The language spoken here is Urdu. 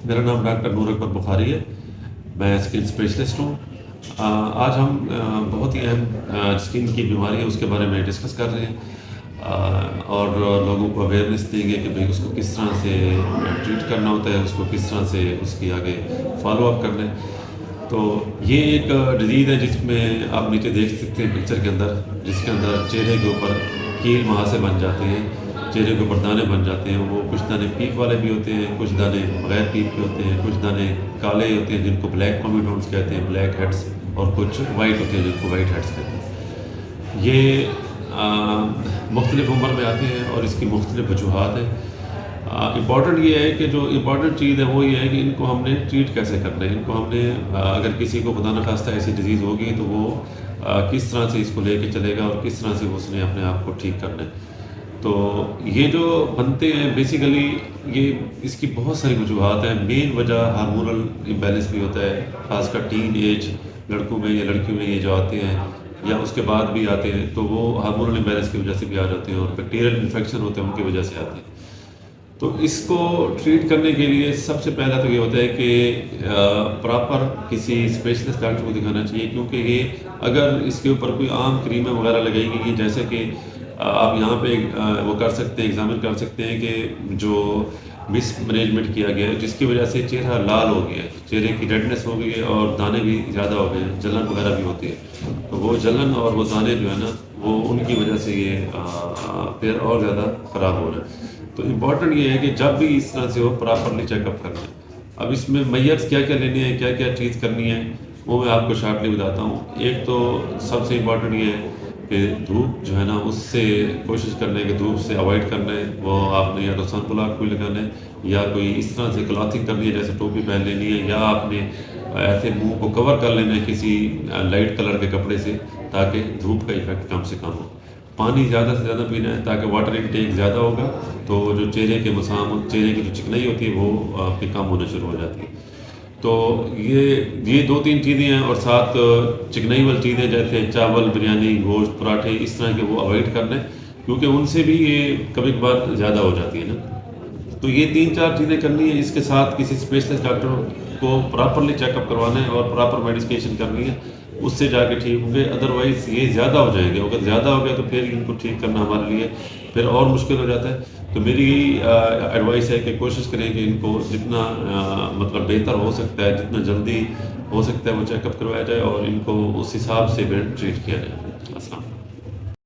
میرا نام ڈاکٹر نور اکبر بخاری ہے، میں اسکن اسپیشلسٹ ہوں۔ آج ہم بہت ہی اہم اسکن کی بیماری ہے اس کے بارے میں ڈسکس کر رہے ہیں اور لوگوں کو اویئرنیس دیں گے کہ بھئی اس کو کس طرح سے ٹریٹ کرنا ہوتا ہے، اس کو کس طرح سے اس کی آگے فالو اپ کرنا ہے۔ تو یہ ایک ڈیزیز ہے جس میں آپ نیچے دیکھ سکتے ہیں پکچر کے اندر، جس کے اندر چہرے کے اوپر کیل مہاسے بن جاتے ہیں، چہرے کے اوپر دانے بن جاتے ہیں۔ وہ کچھ دانے پیپ والے بھی ہوتے ہیں، کچھ دانے بغیر پیپ کے ہوتے ہیں، کچھ دانے کالے ہوتے ہیں جن کو بلیک کومیڈونس کہتے ہیں، بلیک ہیڈس، اور کچھ وائٹ ہوتے ہیں جن کو وائٹ ہیڈس کہتے ہیں۔ یہ مختلف عمر میں آتے ہیں اور اس کی مختلف وجوہات ہیں۔ امپورٹنٹ یہ ہے کہ جو امپورٹنٹ چیز ہے وہ یہ ہے کہ ان کو ہم نے ٹریٹ کیسے کرنا ہے۔ ان کو ہم نے اگر کسی کو خدا نخواستہ ایسی ڈیزیز ہوگی تو وہ کس طرح سے اس کو لے کے چلے گا اور کس طرح سے اس نے اپنے آپ کو ٹھیک کرنا ہے۔ تو یہ جو بنتے ہیں بیسیکلی یہ اس کی بہت ساری وجوہات ہیں۔ مین وجہ ہارمونل امبیلنس بھی ہوتا ہے، خاص کر ٹین ایج لڑکوں میں یا لڑکیوں میں یہ جو آتے ہیں یا اس کے بعد بھی آتے ہیں تو وہ ہارمونل امبیلنس کی وجہ سے بھی آ جاتے ہیں اور بیکٹیریل انفیکشن ہوتے ہیں ان کی وجہ سے آتے ہیں۔ تو اس کو ٹریٹ کرنے کے لیے سب سے پہلا تو یہ ہوتا ہے کہ پراپر کسی اسپیشلسٹ ڈاکٹر کو دکھانا چاہیے، کیونکہ یہ اگر اس کے اوپر کوئی عام کریمیں وغیرہ لگائی گئی جیسے کہ آپ یہاں پہ وہ کر سکتے ہیں، ایگزامن کر سکتے ہیں کہ جو مس مینجمنٹ کیا گیا ہے جس کی وجہ سے چہرہ لال ہو گیا ہے، چہرے کی ریڈنس ہو گئی ہے اور دانے بھی زیادہ ہو گئے ہیں، جلن وغیرہ بھی ہوتی ہے۔ تو وہ جلن اور وہ دانے جو ہے نا وہ ان کی وجہ سے یہ پھر اور زیادہ خراب ہو رہا ہے۔ تو امپورٹنٹ یہ ہے کہ جب بھی اس طرح سے ہو پراپرلی چیک اپ کرنا ہے۔ اب اس میں میئرس کیا کیا لینے ہیں، کیا کیا چیز کرنی ہے وہ میں آپ کو شارٹلی بتاتا ہوں۔ ایک تو سب سے امپورٹنٹ یہ ہے کہ دھوپ جو ہے نا اس سے کوشش کرنا ہے کہ دھوپ سے اوائڈ کرنا ہے۔ وہ آپ نے یا تو سن بلاک کوئی لگانا ہے یا کوئی اس طرح سے کلاتھنگ کرنی ہے جیسے ٹوپی پہن لینی ہے، یا آپ نے ایسے منہ کو کور کر لینا ہے کسی لائٹ کلر کے کپڑے سے تاکہ دھوپ کا ایفیکٹ کم سے کم ہو۔ پانی زیادہ سے زیادہ پینا ہے تاکہ واٹر انٹیک زیادہ ہوگا تو جو چہرے کے مسام، چہرے کی جو چکنائی ہوتی ہے وہ آپ کی کم ہونا شروع ہو جاتی ہے۔ تو یہ دو تین چیزیں ہیں، اور ساتھ چکنائی والی چیزیں جیسے چاول، بریانی، گوشت، پراٹھے اس طرح کے وہ اوائڈ کرنا ہے، کیونکہ ان سے بھی یہ کبھی کبھار زیادہ ہو جاتی ہے نا۔ تو یہ تین چار چیزیں کرنی ہے، اس کے ساتھ کسی اسپیشلسٹ ڈاکٹر کو پراپرلی چیک اپ کروانا ہے اور پراپر میڈیکیشن کرنی ہے، اس سے جا کے ٹھیک ہوں گے۔ ادروائز یہ زیادہ ہو جائیں گے، اگر زیادہ ہو گیا تو پھر ان کو ٹھیک کرنا ہمارے لیے پھر اور مشکل ہو جاتا ہے۔ تو میری ایڈوائس ہے کہ کوشش کریں کہ ان کو جتنا مطلب بہتر ہو سکتا ہے، جتنا جلدی ہو سکتا ہے وہ چیک اپ کروایا جائے اور ان کو اس حساب سے ٹریٹ کیا جائے۔ السلام۔